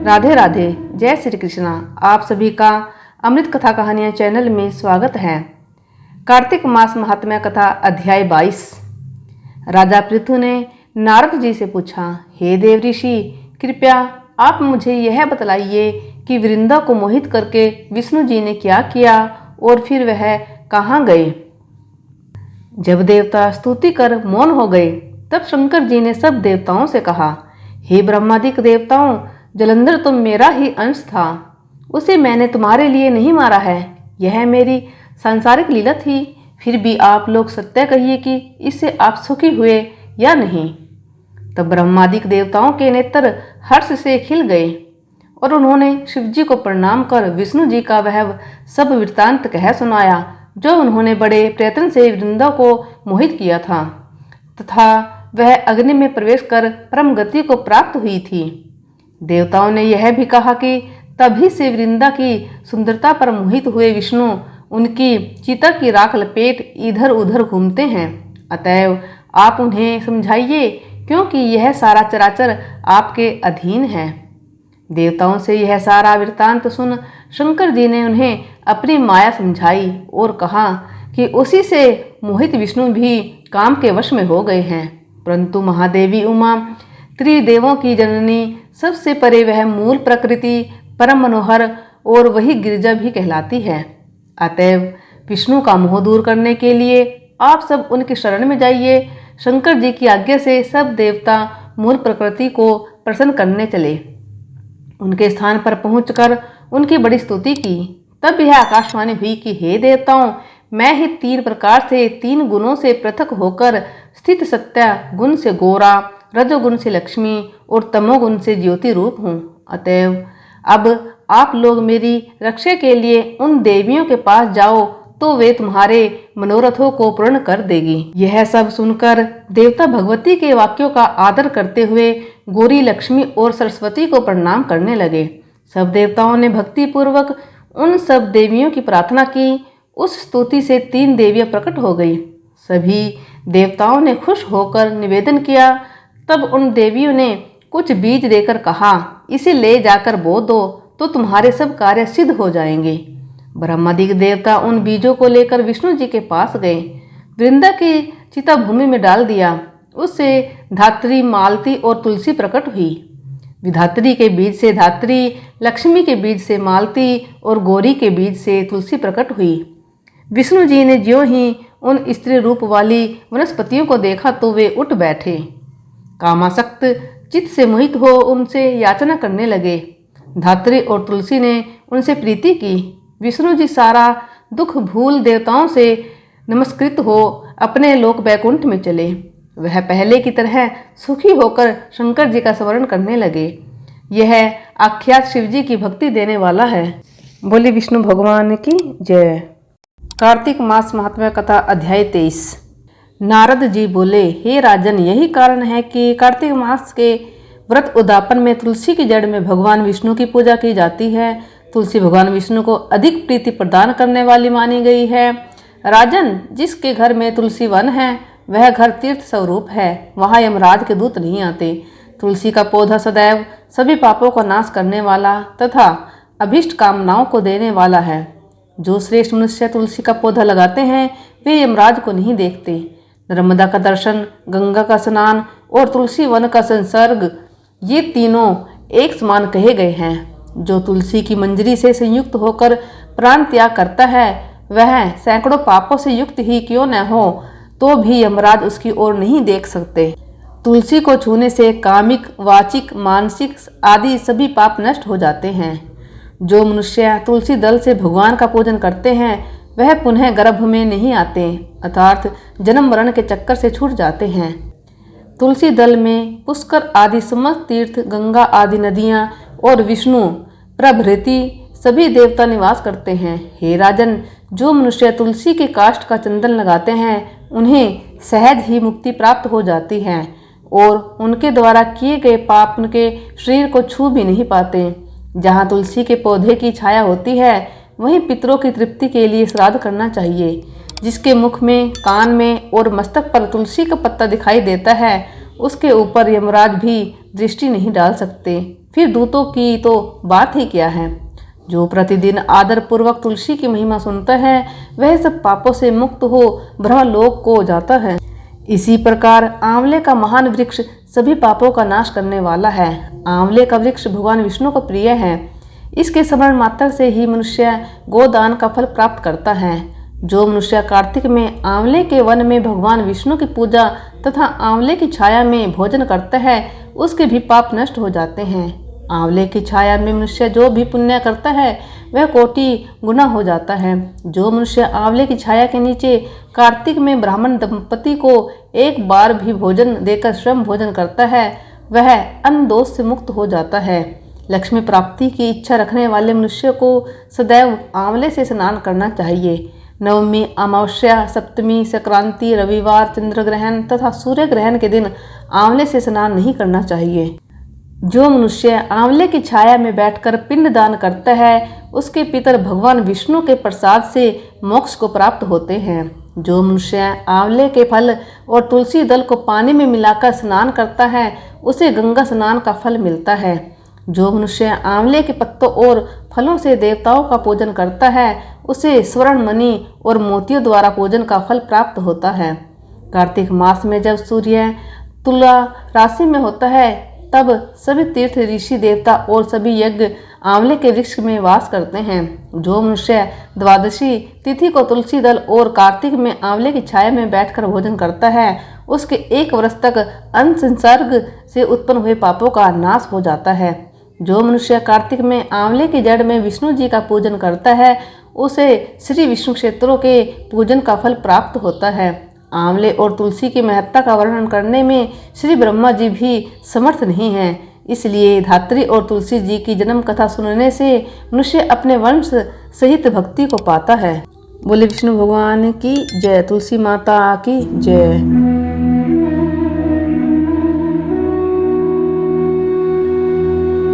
राधे राधे, जय श्री कृष्णा। आप सभी का अमृत कथा कहानियाँ चैनल में स्वागत है। कार्तिक मास महात्म्य कथा अध्याय 22। राजा पृथु ने नारद जी से पूछा, हे देव ऋषि, कृपया आप मुझे यह बतलाइए कि वृंदा को मोहित करके विष्णु जी ने क्या किया और फिर वह कहाँ गए। जब देवता स्तुति कर मौन हो गए तब शंकर जी ने सब देवताओं से कहा, हे ब्रह्मादिक देवताओं, जलंधर तो मेरा ही अंश था, उसे मैंने तुम्हारे लिए नहीं मारा है, यह मेरी सांसारिक लीला थी। फिर भी आप लोग सत्य कहिए कि इससे आप सुखी हुए या नहीं। तब ब्रह्मादिक देवताओं के नेत्र हर्ष से खिल गए और उन्होंने शिव जी को प्रणाम कर विष्णु जी का वह सब वृत्तांत कह सुनाया जो उन्होंने बड़े प्रयत्न से वृंदा को मोहित किया था तथा वह अग्नि में प्रवेश कर परम गति को प्राप्त हुई थी। देवताओं ने यह भी कहा कि तभी से वृंदा की सुंदरता पर मोहित हुए विष्णु उनकी चिता की राख लपेट इधर उधर घूमते हैं। अतएव आप उन्हें समझाइए, क्योंकि यह सारा चराचर आपके अधीन है। देवताओं से यह सारा वृत्तांत सुन शंकर जी ने उन्हें अपनी माया समझाई और कहा कि उसी से मोहित विष्णु भी काम के वश में हो गए हैं। परंतु महादेवी उमा, त्रिदेवों की जननी, सबसे परे वह मूल प्रकृति परम मनोहर और वही गिरिजा भी कहलाती है। अतएव विष्णु का मोह दूर करने के लिए आप सब उनकी शरण में जाइए। शंकर जी की आज्ञा से सब देवता मूल प्रकृति को प्रसन्न करने चले। उनके स्थान पर पहुंचकर उनकी बड़ी स्तुति की। तब यह आकाशवाणी हुई कि हे देवताओं, मैं ही 3 प्रकार से 3 गुणों से पृथक होकर स्थित सत्य गुण से गोरा, रजोगुण से लक्ष्मी और तमोगुण से ज्योति रूप हूँ। अतएव अब आप लोग मेरी रक्षा के लिए उन देवियों के पास जाओ तो वे तुम्हारे मनोरथों को पूर्ण कर देगी। यह सब सुनकर देवता भगवती के वाक्यों का आदर करते हुए गौरी, लक्ष्मी और सरस्वती को प्रणाम करने लगे। सब देवताओं ने भक्ति पूर्वक उन सब देवियों की प्रार्थना की। उस स्तुति से 3 देवियां प्रकट हो गई। सभी देवताओं ने खुश होकर निवेदन किया। तब उन देवियों ने कुछ बीज देकर कहा, इसे ले जाकर बो दो तो तुम्हारे सब कार्य सिद्ध हो जाएंगे। ब्रह्मादिक देवता उन बीजों को लेकर विष्णु जी के पास गए। वृंदा की चिता भूमि में डाल दिया। उससे धात्री, मालती और तुलसी प्रकट हुई। विधात्री के बीज से धात्री, लक्ष्मी के बीज से मालती और गौरी के बीज से तुलसी प्रकट हुई। विष्णु जी ने ज्यों ही उन स्त्री रूप वाली वनस्पतियों को देखा तो वे उठ बैठे। कामासक्त चित्त से मोहित हो उनसे याचना करने लगे। धात्री और तुलसी ने उनसे प्रीति की। विष्णु जी सारा दुख भूल देवताओं से नमस्कृत हो अपने लोक वैकुंठ में चले। वह पहले की तरह सुखी होकर शंकर जी का स्मरण करने लगे। यह आख्यात शिव जी की भक्ति देने वाला है। बोले विष्णु भगवान की जय। कार्तिक मास महात्म्य कथा अध्याय 23। नारद जी बोले, हे राजन, यही कारण है कि कार्तिक मास के व्रत उद्यापन में तुलसी की जड़ में भगवान विष्णु की पूजा की जाती है। तुलसी भगवान विष्णु को अधिक प्रीति प्रदान करने वाली मानी गई है। राजन, जिसके घर में तुलसी वन है वह घर तीर्थ स्वरूप है, वहाँ यमराज के दूत नहीं आते। तुलसी का पौधा सदैव सभी पापों का नाश करने वाला तथा अभिष्ट कामनाओं को देने वाला है। जो श्रेष्ठ मनुष्य तुलसी का पौधा लगाते हैं वे यमराज को नहीं देखते। नर्मदा का दर्शन, गंगा का स्नान और तुलसी वन का संसर्ग, ये तीनों एक समान कहे गए हैं। जो तुलसी की मंजरी से संयुक्त होकर प्राण त्याग करता है वह सैकड़ों पापों से युक्त ही क्यों न हो तो भी यमराज उसकी ओर नहीं देख सकते। तुलसी को छूने से कामिक, वाचिक, मानसिक आदि सभी पाप नष्ट हो जाते हैं। जो मनुष्य तुलसी दल से भगवान का पूजन करते हैं वह पुनः गर्भ में नहीं आते, अर्थात जन्म मरण के चक्कर से छूट जाते हैं। तुलसी दल में पुष्कर आदि समस्त तीर्थ, गंगा आदि नदियाँ और विष्णु प्रभृति सभी देवता निवास करते हैं। हे राजन, जो मनुष्य तुलसी के काष्ठ का चंदन लगाते हैं उन्हें सहज ही मुक्ति प्राप्त हो जाती है और उनके द्वारा किए गए पाप उनके शरीर को छू भी नहीं पाते। जहाँ तुलसी के पौधे की छाया होती है वहीं पितरों की तृप्ति के लिए श्राद्ध करना चाहिए। जिसके मुख में, कान में और मस्तक पर तुलसी का पत्ता दिखाई देता है उसके ऊपर यमराज भी दृष्टि नहीं डाल सकते। फिर दूतों की तो बात ही क्या है। जो प्रतिदिन आदर पूर्वक तुलसी की महिमा सुनता है वह सब पापों से मुक्त हो ब्रह्मलोक को जाता है। इसी प्रकार आंवले का महान वृक्ष सभी पापों का नाश करने वाला है। आंवले का वृक्ष भगवान विष्णु को प्रिय है। इसके स्मरण मात्र से ही मनुष्य गोदान का फल प्राप्त करता है। जो मनुष्य कार्तिक में आंवले के वन में भगवान विष्णु की पूजा तथा आंवले की छाया में भोजन करता है उसके भी पाप नष्ट हो जाते हैं। आंवले की छाया में मनुष्य जो भी पुण्य करता है वह कोटि गुना हो जाता है। जो मनुष्य आंवले की छाया के नीचे कार्तिक में ब्राह्मण दंपति को एक बार भी भोजन देकर श्रम भोजन करता है वह अन्न दोष से मुक्त हो जाता है। लक्ष्मी प्राप्ति की इच्छा रखने वाले मनुष्य को सदैव आंवले से स्नान करना चाहिए। नवमी, अमावस्या, सप्तमी, संक्रांति, रविवार, चंद्र ग्रहण तथा सूर्य ग्रहण के दिन आंवले से स्नान नहीं करना चाहिए। जो मनुष्य आंवले की छाया में बैठकर पिंड दान करता है उसके पितर भगवान विष्णु के प्रसाद से मोक्ष को प्राप्त होते हैं। जो मनुष्य आंवले के फल और तुलसी दल को पानी में मिलाकर स्नान करता है उसे गंगा स्नान का फल मिलता है। जो मनुष्य आंवले के पत्तों और फलों से देवताओं का पूजन करता है उसे स्वर्ण मणि और मोतियों द्वारा पूजन का फल प्राप्त होता है। कार्तिक मास में जब सूर्य तुला राशि में होता है तब सभी तीर्थ, ऋषि, देवता और सभी यज्ञ आंवले के वृक्ष में वास करते हैं। जो मनुष्य द्वादशी तिथि को तुलसी दल और कार्तिक में आंवले की छाया में बैठकर भोजन करता है उसके 1 वर्ष तक अन्न संसर्ग से उत्पन्न हुए पापों का नाश हो जाता है। जो मनुष्य कार्तिक में आंवले की जड़ में विष्णु जी का पूजन करता है उसे श्री विष्णु क्षेत्रों के पूजन का फल प्राप्त होता है। आंवले और तुलसी की महत्ता का वर्णन करने में श्री ब्रह्मा जी भी समर्थ नहीं हैं। इसलिए धात्री और तुलसी जी की जन्म कथा सुनने से मनुष्य अपने वंश सहित भक्ति को पाता है। बोले विष्णु भगवान की जय, तुलसी माता की जय।